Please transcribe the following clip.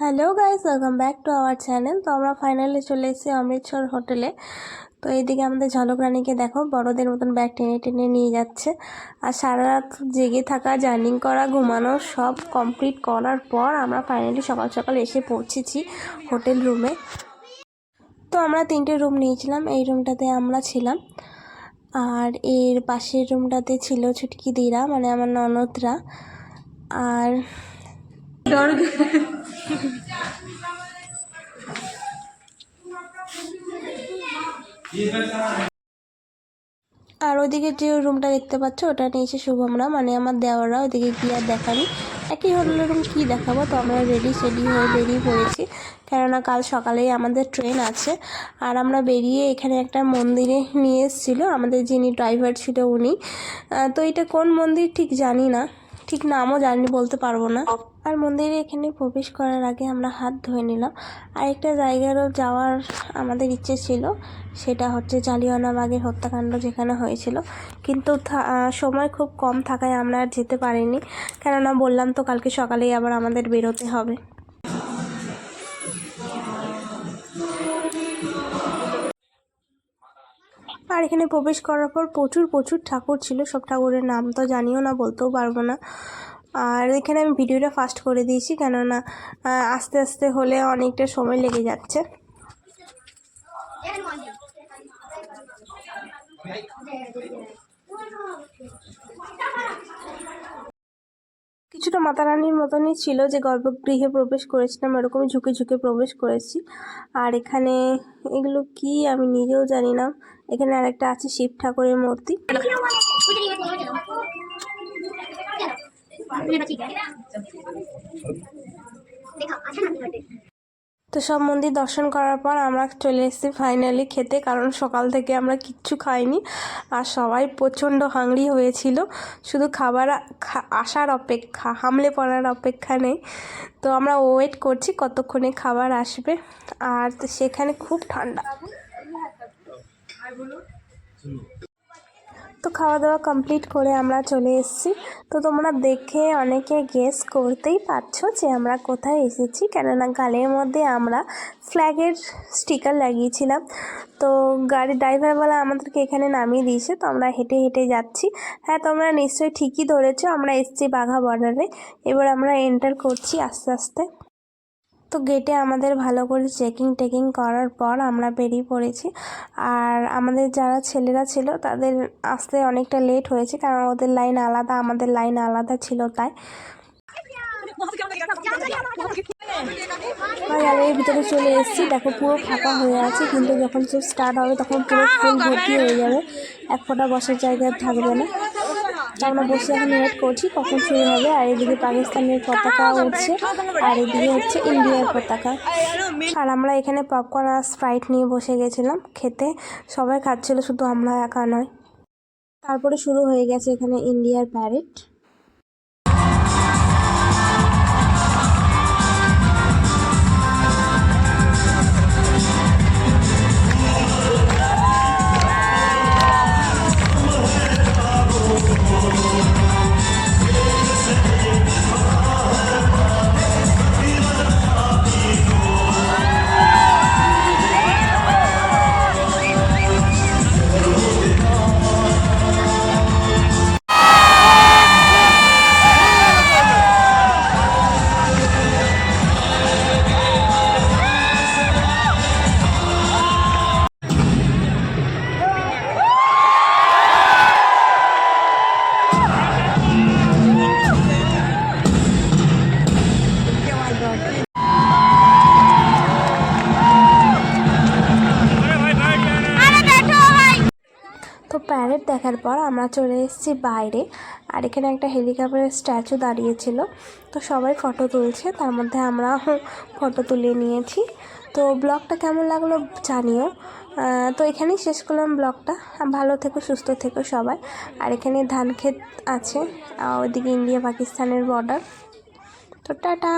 Hello guys, welcome back to our channel. তো আমরা finally চলে এসেছি অমৃতসর হোটেলে। তো এইদিকে আমাদের ঝলক রানীকে দেখো বড়দের মতন ব্যাগ টেনে টেনে নিয়ে যাচ্ছে। আর সারা রাত জেগে থাকা, জার্নি করা, ঘুমানো সব কমপ্লিট করার পর আমরা ফাইনালি সকাল সকাল এসে পৌঁছেছি হোটেল রুমে। তো আমরা 3টে রুম নিয়েছিলাম, এই রুমটাতে আমরা ছিলাম। আর এর পাশের রুমটাতে ছিল ছুটকি দিরা, মানে আমার ননদরা। আর আর ওইদিকে যে রুমটা দেখতে পাচ্ছ ওটা নিয়েছে শুভমরা, মানে আমার দেওয়াররা। ওইদিকে গিয়ে আর দেখানি, একই হোটেলের রুম কী দেখাবো। তো আমরা রেডি হয়ে বেরিয়ে পড়েছি, কেননা কাল সকালেই আমাদের ট্রেন আছে। আর আমরা বেরিয়ে এখানে একটা মন্দিরে নিয়ে এসেছিলো আমাদের যিনি ড্রাইভার ছিল উনি। তো এটা কোন মন্দির ঠিক জানি না, ঠিক নামও জানি, বলতে পারবো না। আর মন্দিরে এখানে প্রবেশ করার আগে আমরা হাত ধুয়ে নিলাম। আর একটা জায়গারও যাওয়ার আমাদের ইচ্ছে ছিল, সেটা হচ্ছে জালিয়ানওয়ালাবাগের হত্যাকাণ্ড যেখানে হয়েছিল। কিন্তু সময় খুব কম থাকায় আমরা আর যেতে পারিনি, কেননা বললাম তো কালকে সকালেই আবার আমাদের বেরোতে হবে। আর এখানে প্রবেশ করার পর প্রচুর ঠাকুর ছিল, সব ঠাকুরের নাম তো জানিও না, বলতেও পারবো না। আর এখানে আমি ভিডিওটা ফাস্ট করে দিয়েছি, কেননা আস্তে আস্তে হলে অনেকটা সময় লেগে যাচ্ছে। কিছুটা মাতা রানীর মতনই ছিল, যে গর্ভগৃহে প্রবেশ করেছিলাম এরকমই ঝুঁকে ঝুঁকে প্রবেশ করেছি। আর এখানে এগুলো কি আমি নিজেও জানি না। এখানে আরেকটা আছে শিব ঠাকুরের মূর্তি। তো সব মন্দির দর্শন করার পর আমরা চলে এসেছি ফাইনালি খেতে, কারণ সকাল থেকে আমরা কিচ্ছু খাইনি। আর সবাই প্রচণ্ড হাংরি হয়েছিল, শুধু খাবার আসার অপেক্ষা, হামলে পড়ার অপেক্ষা নেই। তো আমরা ওয়েট করছি কতক্ষণে খাবার আসবে। আর সেখানে খুব ঠান্ডা। তো খাওয়া দাওয়া কমপ্লিট করে আমরা চলে এসেছি। তো তোমরা দেখে অনেকে গেস করতেই পারছো যে আমরা কোথায় এসেছি, কেননা গালের মধ্যে আমরা ফ্ল্যাগের স্টিকার লাগিয়েছিলাম। তো গাড়ির ড্রাইভারওয়ালা আমাদেরকে এখানে নামিয়ে দিয়েছে, তো আমরা হেঁটে হেঁটে যাচ্ছি। হ্যাঁ, তোমরা নিশ্চয়ই ঠিকই ধরেছো, আমরা এসেছি বাঘা বর্ডারে। এবার আমরা এন্টার করছি আস্তে আস্তে। তো গেটে আমাদের ভালো করে চেকিং করার পর আমরা বেরিয়ে পড়েছি। আর আমাদের যারা ছেলেরা ছিল তাদের আসতে অনেকটা লেট হয়েছে, কারণ ওদের লাইন আলাদা, আমাদের লাইন আলাদা ছিল, তাই। গ্যালারির ভিতরে চলে এসেছি, দেখো পুরো ফাঁকা হয়ে আছে, কিন্তু যখন সব স্টার্ট হবে তখন পুরো ফুল ভর্তি হয়ে যাবে, এক ফোঁটা বসার জায়গা থাকবে না। তো আমরা বসে এখন ওয়েট করছি কখন শুরু হবে। আর এদিকে পাকিস্তানের পতাকা উঠছে, আর এদিকে হচ্ছে ইন্ডিয়ার পতাকা। আর আমরা এখানে পপকর্ন আর স্প্রাইট নিয়ে বসে গেছিলাম খেতে, সবাই খাচ্ছিল, শুধু আমরা একা নয়। তারপরে শুরু হয়ে গেছে এখানে ইন্ডিয়ার প্যারেড। তো প্যারেড দেখার পর আমরা চলে এসেছি বাইরে। আর এখানে একটা হেলিকপ্টারের স্ট্যাচু দাঁড়িয়েছিল, তো সবাই ফটো তুলছে, তার মধ্যে আমরা ফটো তুলে নিয়েছি। তো ব্লগটা কেমন লাগলো জানিও। তো এখানেই শেষ করলাম ব্লগটা। ভালো থেকো, সুস্থ থেকো সবাই। আর এখানে ধান ক্ষেত আছে, ওইদিকে ইন্ডিয়া পাকিস্তানের বর্ডার। তো টাটা।